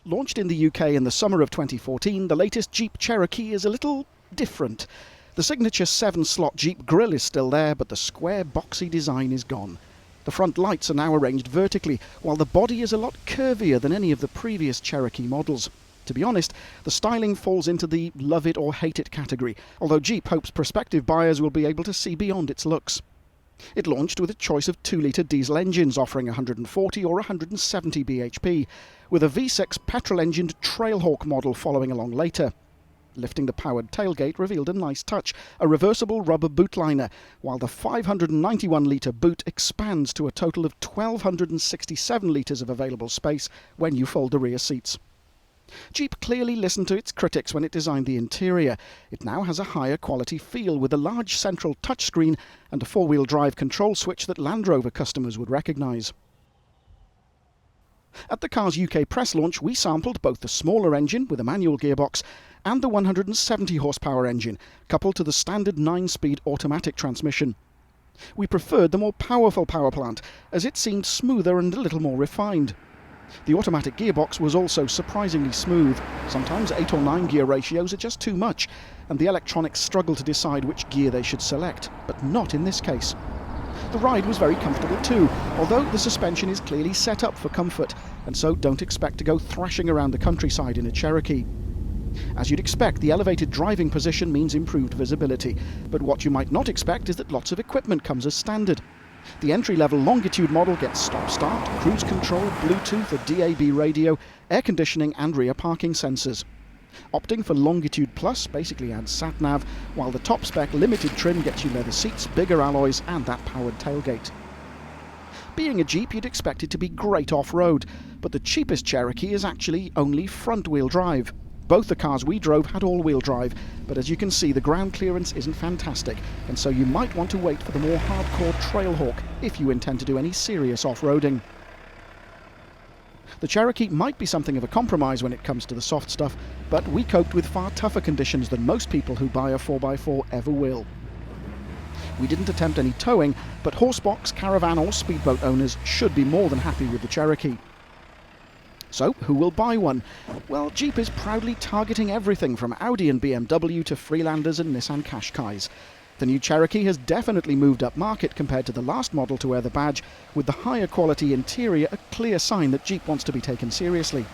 Launched in the UK in the summer of 2014, the latest Jeep Cherokee is a little different. The signature 7-slot Jeep grille is still there, but the square, boxy design is gone. The front lights are now arranged vertically, while the body is a lot curvier than any of the previous Cherokee models. To be honest, the styling falls into the love it or hate it category, although Jeep hopes prospective buyers will be able to see beyond its looks. It launched with a choice of 2-litre diesel engines offering 140 or 170 bhp, with a V6 petrol-engined Trailhawk model following along later. Lifting the powered tailgate revealed a nice touch, a reversible rubber boot liner, while the 591-litre boot expands to a total of 1,267 litres of available space when you fold the rear seats. Jeep clearly listened to its critics when it designed the interior. It now has a higher quality feel with a large central touchscreen and a 4-wheel drive control switch that Land Rover customers would recognise. At the car's UK press launch, we sampled both the smaller engine with a manual gearbox and the 170 horsepower engine, coupled to the standard 9-speed automatic transmission. We preferred the more powerful power plant, as it seemed smoother and a little more refined. The automatic gearbox was also surprisingly smooth. Sometimes 8 or 9 gear ratios are just too much, and the electronics struggle to decide which gear they should select, but not in this case. The ride was very comfortable too, although the suspension is clearly set up for comfort, and so don't expect to go thrashing around the countryside in a Cherokee. As you'd expect, the elevated driving position means improved visibility, but what you might not expect is that lots of equipment comes as standard. The entry-level Longitude model gets stop-start, cruise control, Bluetooth, a DAB radio, air conditioning and rear parking sensors. Opting for Longitude Plus basically adds sat-nav, while the top-spec limited trim gets you leather seats, bigger alloys and that powered tailgate. Being a Jeep, you'd expect it to be great off-road, but the cheapest Cherokee is actually only front-wheel drive. Both the cars we drove had all-wheel drive, but as you can see, the ground clearance isn't fantastic, and so you might want to wait for the more hardcore Trailhawk if you intend to do any serious off-roading. The Cherokee might be something of a compromise when it comes to the soft stuff, but we coped with far tougher conditions than most people who buy a 4x4 ever will. We didn't attempt any towing, but horsebox, caravan or speedboat owners should be more than happy with the Cherokee. So, who will buy one? Well, Jeep is proudly targeting everything from Audi and BMW to Freelanders and Nissan Qashqais. The new Cherokee has definitely moved up market compared to the last model to wear the badge, with the higher quality interior a clear sign that Jeep wants to be taken seriously.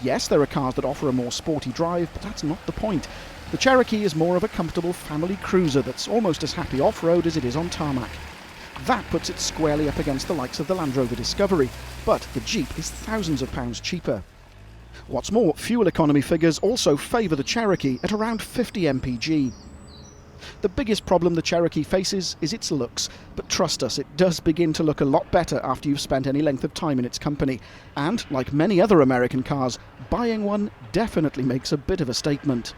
Yes, there are cars that offer a more sporty drive, but that's not the point. The Cherokee is more of a comfortable family cruiser that's almost as happy off-road as it is on tarmac. That puts it squarely up against the likes of the Land Rover Discovery, but the Jeep is thousands of pounds cheaper. What's more, fuel economy figures also favour the Cherokee at around 50 mpg. The biggest problem the Cherokee faces is its looks, but trust us, it does begin to look a lot better after you've spent any length of time in its company, and, like many other American cars, buying one definitely makes a bit of a statement.